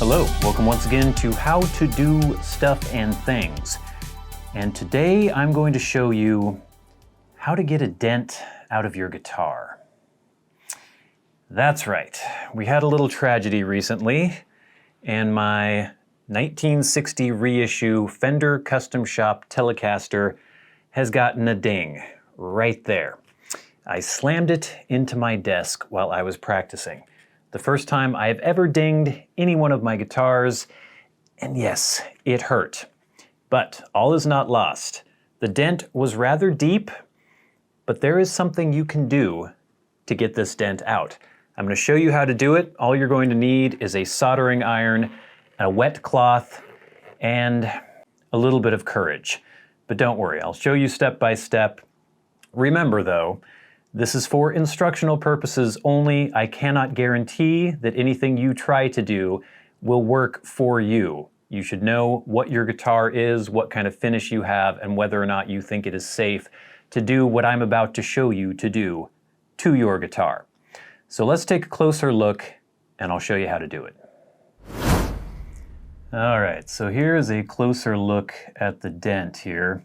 Hello, welcome once again to How to Do Stuff and Things. And today I'm going to show you how to get a dent out of your guitar. That's right, we had a little tragedy recently, and my 1960 reissue Fender Custom Shop Telecaster has gotten a ding right there. I slammed it into my desk while I was practicing. The first time I have ever dinged any one of my guitars, and yes, it hurt. But all is not lost. The dent was rather deep, but there is something you can do to get this dent out. I'm going to show you how to do it. All you're going to need is a soldering iron, a wet cloth, and a little bit of courage. But don't worry, I'll show you step by step. Remember though, this is for instructional purposes only. I cannot guarantee that anything you try to do will work for you. You should know what your guitar is, what kind of finish you have, and whether or not you think it is safe to do what I'm about to show you to do to your guitar. So let's take a closer look and I'll show you how to do it. All right, so here's a closer look at the dent here.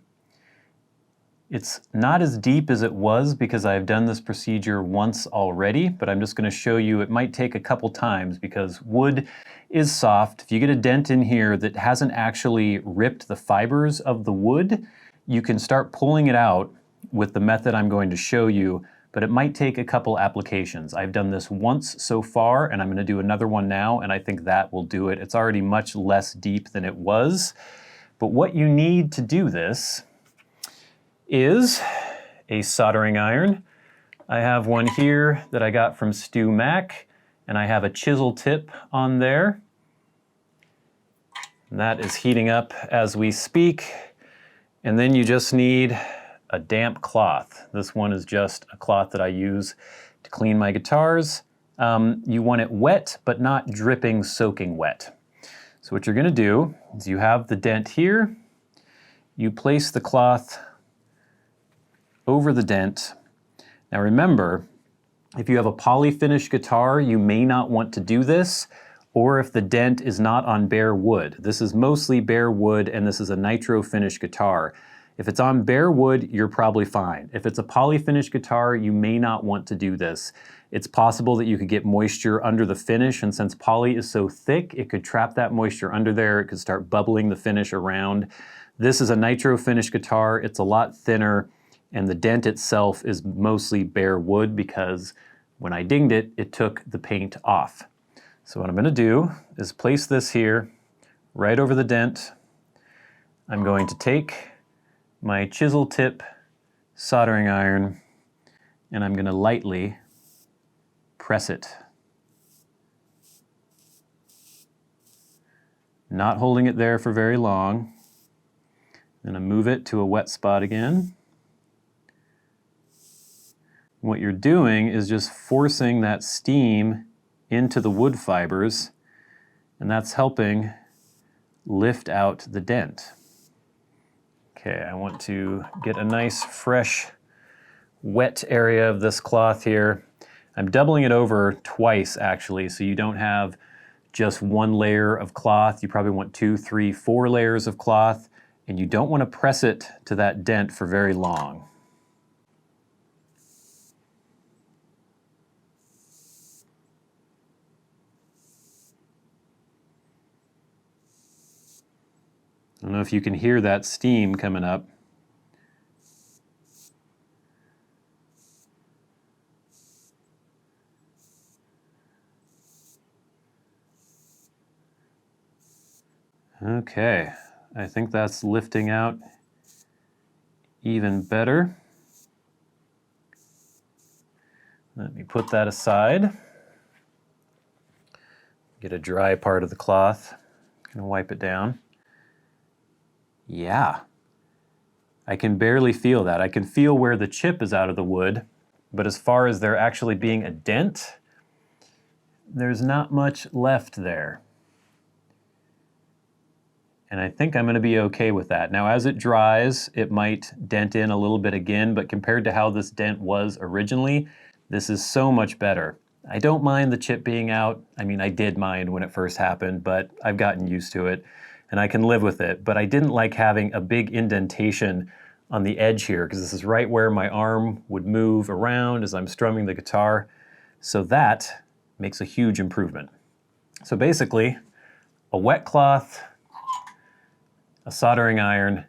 It's not as deep as it was because I've done this procedure once already, but I'm just going to show you it might take a couple times because wood is soft. If you get a dent in here that hasn't actually ripped the fibers of the wood, you can start pulling it out with the method I'm going to show you, but it might take a couple applications. I've done this once so far, and I'm going to do another one now, and I think that will do it. It's already much less deep than it was, but what you need to do this is a soldering iron. I have one here that I got from Stu Mac, and I have a chisel tip on there. And that is heating up as we speak. And then you just need a damp cloth. This one is just a cloth that I use to clean my guitars. You want it wet, but not dripping, soaking wet. So what you're gonna do is you have the dent here. You place the cloth over the dent. Now remember, if you have a poly finish guitar, you may not want to do this, or if the dent is not on bare wood. This is mostly bare wood, and this is a nitro finish guitar. If it's on bare wood, you're probably fine. If it's a poly finish guitar, you may not want to do this. It's possible that you could get moisture under the finish, and since poly is so thick, it could trap that moisture under there. It could start bubbling the finish around. This is a nitro finish guitar. It's a lot thinner, and the dent itself is mostly bare wood because when I dinged it, it took the paint off. So what I'm going to do is place this here right over the dent. I'm going to take my chisel tip soldering iron and I'm going to lightly press it. Not holding it there for very long. Then I move it to a wet spot again. What you're doing is just forcing that steam into the wood fibers, and that's helping lift out the dent. Okay, I want to get a nice fresh wet area of this cloth here. I'm doubling it over twice actually, so you don't have just one layer of cloth. You probably want 2, 3, 4 layers of cloth, and you don't want to press it to that dent for very long. I don't know if you can hear that steam coming up. Okay, I think that's lifting out even better. Let me put that aside. Get a dry part of the cloth. Gonna wipe it down. Yeah, I can barely feel that. I can feel where the chip is out of the wood, but as far as there actually being a dent, there's not much left there. And I think I'm going to be okay with that. Now as it dries, it might dent in a little bit again, but compared to how this dent was originally, this is so much better. I don't mind the chip being out. I mean, I did mind when it first happened, but I've gotten used to it and I can live with it. But I didn't like having a big indentation on the edge here because this is right where my arm would move around as I'm strumming the guitar. So that makes a huge improvement. So basically, a wet cloth, a soldering iron,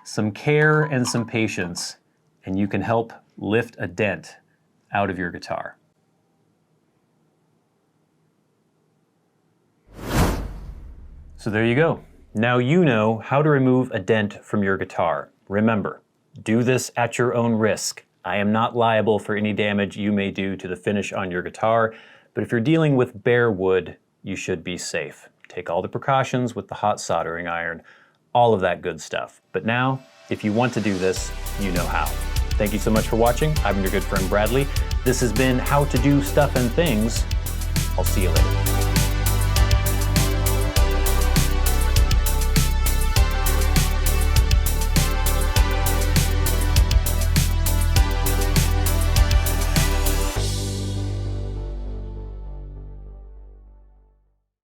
some care and some patience, and you can help lift a dent out of your guitar. So there you go. Now you know how to remove a dent from your guitar. Remember, do this at your own risk. I am not liable for any damage you may do to the finish on your guitar, but if you're dealing with bare wood, you should be safe. Take all the precautions with the hot soldering iron, all of that good stuff. But now, if you want to do this, you know how. Thank you so much for watching. I've been your good friend Bradley. This has been How to Do Stuff and Things. I'll see you later.